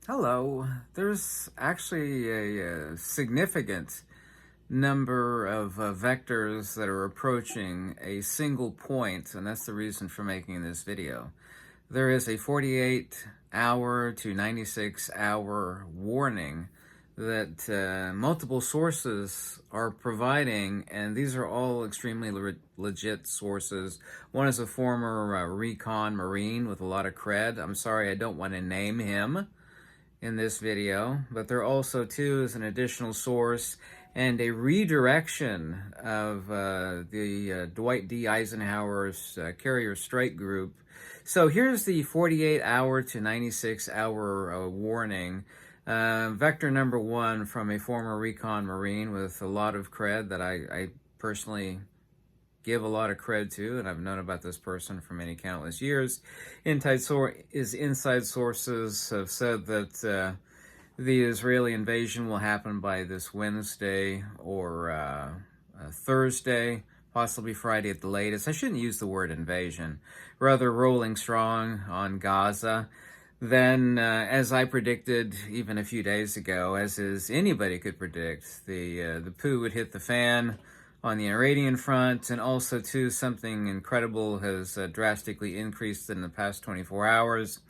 Hello. There's actually a significant number of vectors that are approaching a single point, and that's the reason for making this video. There is a 48-hour to 96-hour warning that multiple sources are providing, and these are all extremely legit sources. One is a former recon Marine with a lot of cred. I'm sorry, I don't want to name him in this video, but there also too is an additional source and a redirection of the Dwight D. Eisenhower's Carrier Strike Group. So here's the 48-hour to 96-hour warning. Vector number one from a former recon Marine with a lot of cred that I personally give a lot of credit to, and I've known about this person for many countless years. Inside sources have said that the Israeli invasion will happen by this Wednesday or Thursday, possibly Friday at the latest. I shouldn't use the word invasion, rather rolling strong on Gaza. Then, as I predicted even a few days ago, as is anybody could predict, the poo would hit the fan on the Iranian front, and also too something incredible has drastically increased in the past 24 hours,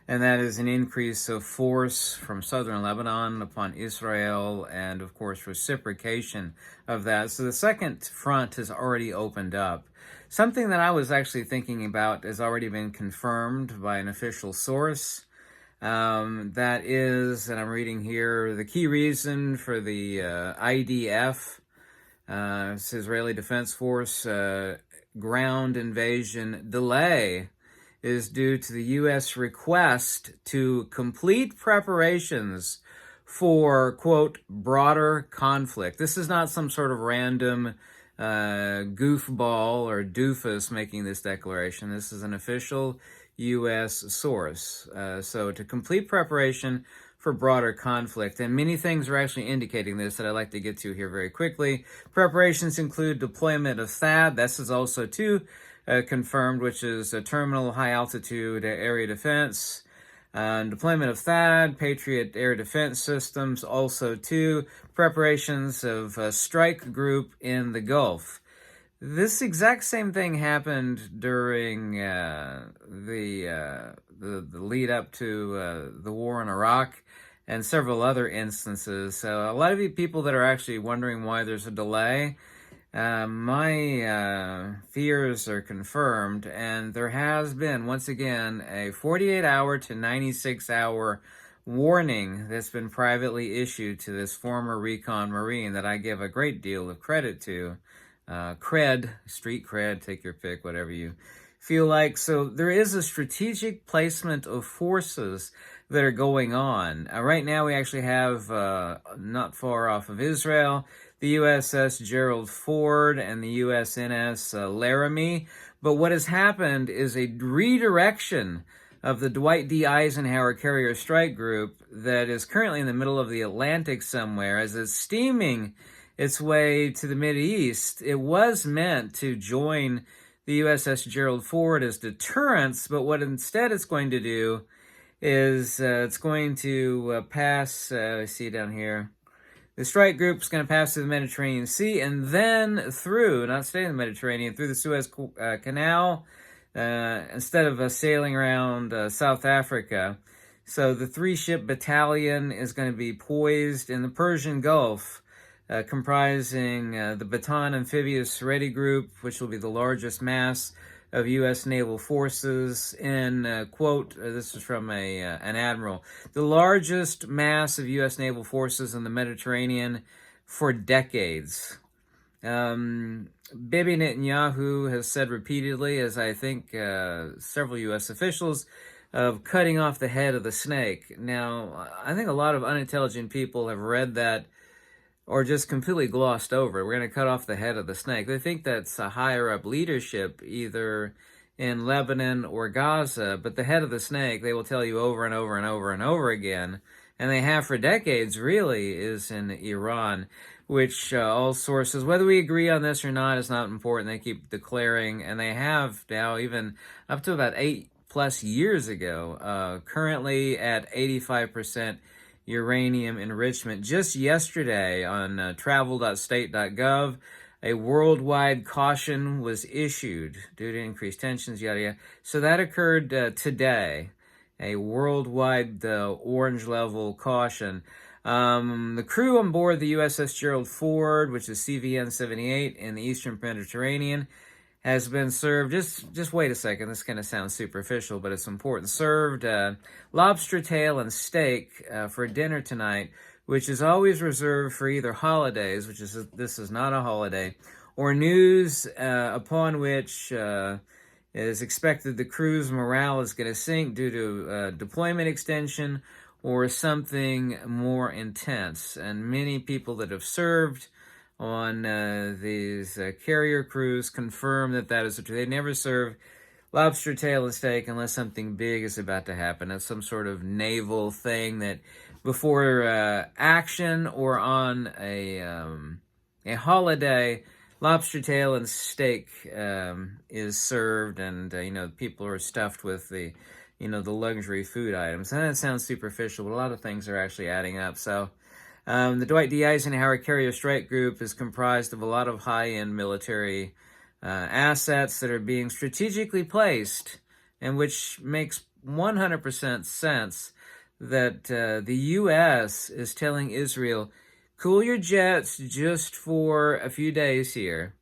and that is an increase of force from southern Lebanon upon Israel, and of course reciprocation of that. So the second front has already opened up. Something that I was actually thinking about has already been confirmed by an official source. That is, and I'm reading here, the key reason for the IDF, Israeli Defense Force ground invasion delay is due to the U.S. request to complete preparations for, quote, broader conflict. This is not some sort of random goofball or doofus making this declaration. This is an official U.S. source. So to complete preparation for broader conflict. And many things are actually indicating this that I'd like to get to here very quickly. Preparations include deployment of THAAD. This is also too confirmed, which is a terminal high altitude area defense. Deployment of THAAD, Patriot air defense systems, also too preparations of a strike group in the Gulf. This exact same thing happened during the lead up to the war in Iraq and several other instances. So a lot of you people that are actually wondering why there's a delay, my fears are confirmed, and there has been, once again, a 48-hour to 96-hour warning that's been privately issued to this former recon Marine that I give a great deal of credit to. Street cred, take your pick, whatever you feel like. So there is a strategic placement of forces that are going on. Right now we actually have, not far off of Israel, the USS Gerald Ford and the USNS Laramie. But what has happened is a redirection of the Dwight D. Eisenhower Carrier Strike Group that is currently in the middle of the Atlantic somewhere as it's steaming its way to the Mideast. It was meant to join the USS Gerald Ford as deterrence, but what instead it's going to do is it's going to pass, see down here, the strike group's going to pass through the Mediterranean Sea and then through, not stay in the Mediterranean, through the Suez Canal, instead of sailing around South Africa. So the 3-ship battalion is going to be poised in the Persian Gulf, comprising the Bataan Amphibious Ready Group, which will be the largest mass of U.S. naval forces in, quote, this is from an admiral, the largest mass of U.S. naval forces in the Mediterranean for decades. Bibi Netanyahu has said repeatedly, as I think several U.S. officials, of cutting off the head of the snake. Now, I think a lot of unintelligent people have read that or just completely glossed over. We're going to cut off the head of the snake. They think that's a higher up leadership, either in Lebanon or Gaza, but the head of the snake, they will tell you over and over and over and over again, and they have for decades, really, is in Iran, which all sources, whether we agree on this or not, is not important. They keep declaring, and they have now even up to about 8+ plus years ago, currently at 85% uranium enrichment. Just yesterday on travel.state.gov, a worldwide caution was issued due to increased tensions, yada yada. So that occurred today, a worldwide orange level caution. The crew on board the USS Gerald Ford, which is CVN 78 in the Eastern Mediterranean, has been served, just wait a second, this kind of sounds superficial, but it's important, served lobster tail and steak for dinner tonight, which is always reserved for either holidays, this is not a holiday, or news upon which it is expected the crew's morale is going to sink due to deployment extension or something more intense. And many people that have served on these carrier crews confirm that is true. They never serve lobster tail and steak unless something big is about to happen. That's some sort of naval thing that before action or on a holiday, lobster tail and steak is served, and people are stuffed with the luxury food items. And that sounds superficial, but a lot of things are actually adding up. So the Dwight D. Eisenhower Carrier Strike Group is comprised of a lot of high-end military assets that are being strategically placed, and which makes 100% sense that the U.S. is telling Israel, cool your jets just for a few days here,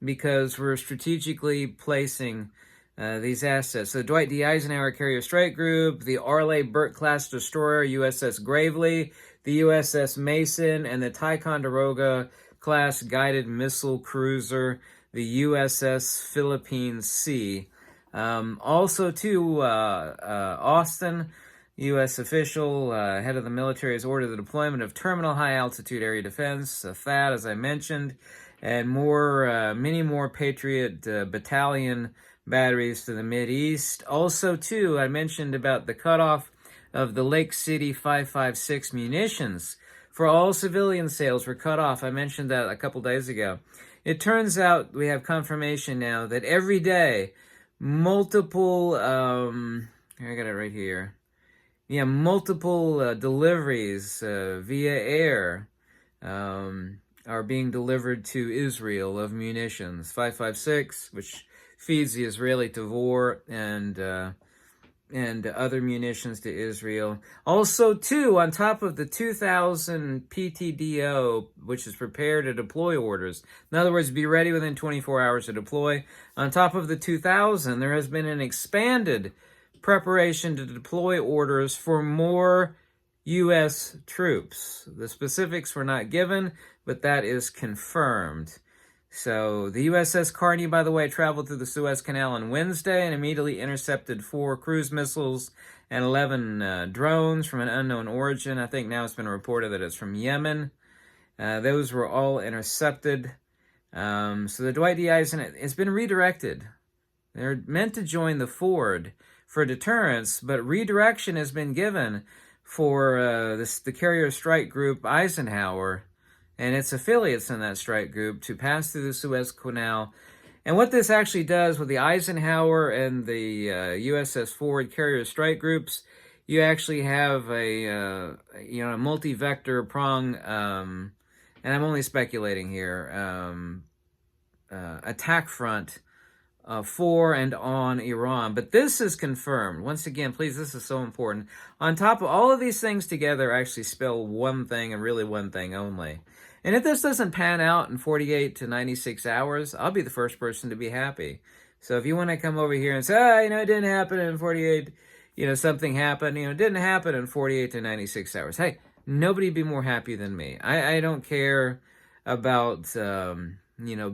because we're strategically placing these assets. So the Dwight D. Eisenhower Carrier Strike Group, the Arleigh Burke-class destroyer USS Gravely, the USS Mason, and the Ticonderoga-class guided missile cruiser, the USS Philippine Sea. Also, too, Austin, U.S. official, head of the military, has ordered the deployment of Terminal High Altitude Area Defense, THAAD, as I mentioned, and many more Patriot battalion batteries to the Mideast. Also, too, I mentioned about the cutoff of the Lake City 5.56 munitions for all civilian sales were cut off. I mentioned that a couple days ago. It turns out we have confirmation now that every day, multiple, I got it right here. Yeah, multiple deliveries via air are being delivered to Israel of munitions. 5.56, which feeds the Israeli Tavor, and other munitions to Israel. Also, too, on top of the 2,000 PTDO, which is prepare to deploy orders. In other words, be ready within 24 hours to deploy. On top of the 2,000, there has been an expanded preparation to deploy orders for more U.S. troops. The specifics were not given, but that is confirmed. So the USS Carney, by the way, traveled through the Suez Canal on Wednesday and immediately intercepted 4 cruise missiles and 11 drones from an unknown origin. I think now it's been reported that it's from Yemen. Those were all intercepted. So the Dwight D. Eisenhower has been redirected. They're meant to join the Ford for deterrence, but redirection has been given for the Carrier Strike Group Eisenhower and its affiliates in that strike group to pass through the Suez Canal. And what this actually does with the Eisenhower and the USS Ford Carrier Strike Groups, you actually have a multi-vector prong, and I'm only speculating here, attack front for and on Iran. But this is confirmed. Once again, please, this is so important. On top of all of these things together actually spell one thing and really one thing only. And if this doesn't pan out in 48 to 96 hours, I'll be the first person to be happy. So if you want to come over here and say, it didn't happen in 48, something happened, it didn't happen in 48 to 96 hours. Hey, nobody would be more happy than me. I don't care about,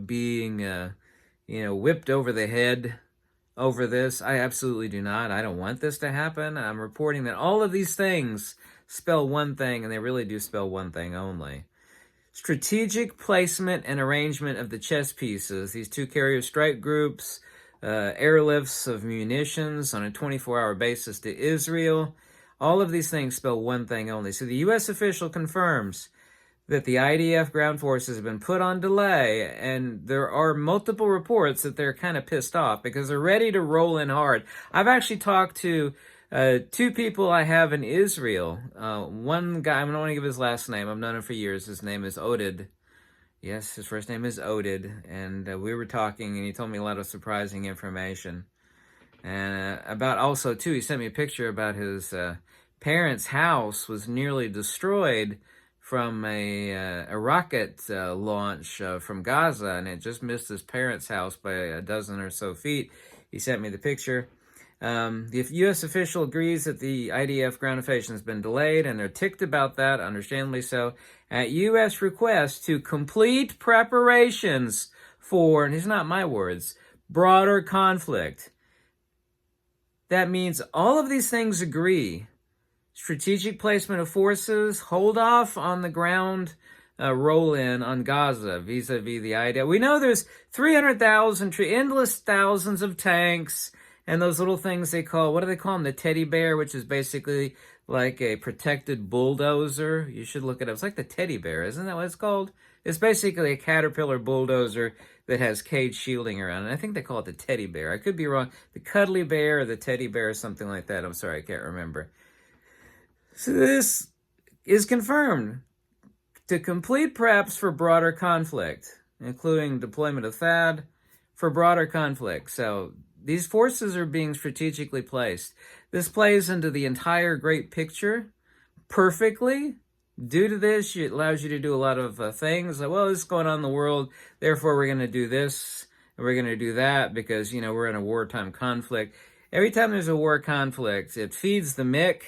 being, whipped over the head over this. I absolutely do not. I don't want this to happen. I'm reporting that all of these things spell one thing, and they really do spell one thing only. Strategic placement and arrangement of the chess pieces, these 2 carrier strike groups, airlifts of munitions on a 24-hour basis to Israel. All of these things spell one thing only. So the U.S. official confirms that the IDF ground forces have been put on delay, and there are multiple reports that they're kind of pissed off because they're ready to roll in hard. I've actually talked to two people I have in Israel. One guy, I don't want to give his last name. I've known him for years. His name is Oded. Yes, his first name is Oded, and we were talking, and he told me a lot of surprising information. And about also, too, he sent me a picture about his parents' house was nearly destroyed from a rocket launch from Gaza, and it just missed his parents' house by a dozen or so feet. He sent me the picture. The U.S. official agrees that the IDF ground invasion has been delayed, and they're ticked about that, understandably so, at U.S. request to complete preparations for, and these are not my words, broader conflict. That means all of these things agree. Strategic placement of forces, hold off on the ground roll-in on Gaza vis-a-vis the IDF. We know there's 300,000, endless thousands of tanks, and those little things they call, what do they call them? The teddy bear, which is basically like a protected bulldozer. You should look it up. It's like the teddy bear, isn't that what it's called? It's basically a Caterpillar bulldozer that has cage shielding around it. I think they call it the teddy bear. I could be wrong. The cuddly bear or the teddy bear or something like that. I'm sorry, I can't remember. So this is confirmed to complete preps for broader conflict, including deployment of THAAD for broader conflict. So these forces are being strategically placed. This plays into the entire great picture perfectly. Due to this, it allows you to do a lot of things. Like, well, this is going on in the world, therefore we're going to do this, and we're going to do that because, you know, we're in a wartime conflict. Every time there's a war conflict, it feeds the mick.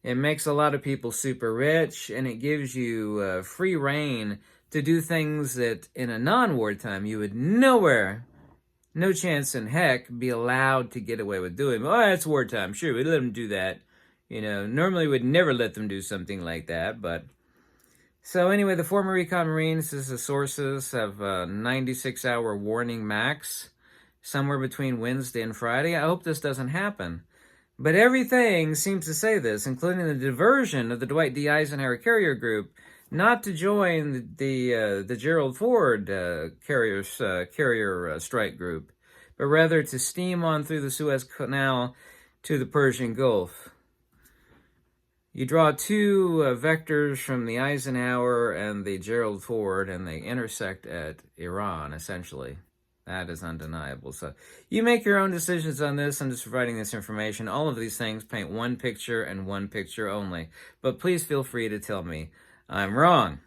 It makes a lot of people super rich, and it gives you free reign to do things that in a non-wartime you would nowhere, no chance in heck, be allowed to get away with doing. Oh, it's wartime. Sure, we'd let them do that. You know, normally we'd never let them do something like that, but... So anyway, the former recon Marines, as the sources, have a 96-hour warning max, somewhere between Wednesday and Friday. I hope this doesn't happen. But everything seems to say this, including the diversion of the Dwight D. Eisenhower Carrier Group, not to join the Gerald Ford carrier strike group, but rather to steam on through the Suez Canal to the Persian Gulf. You draw two vectors from the Eisenhower and the Gerald Ford, and they intersect at Iran, essentially. That is undeniable. So you make your own decisions on this. I'm just providing this information. All of these things paint one picture and one picture only. But please feel free to tell me I'm wrong.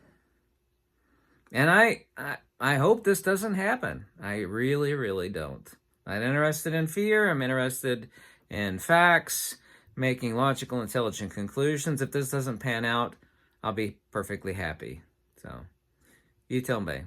And I hope this doesn't happen. I really, really don't. I'm not interested in fear. I'm interested in facts, making logical, intelligent conclusions. If this doesn't pan out, I'll be perfectly happy. So you tell me.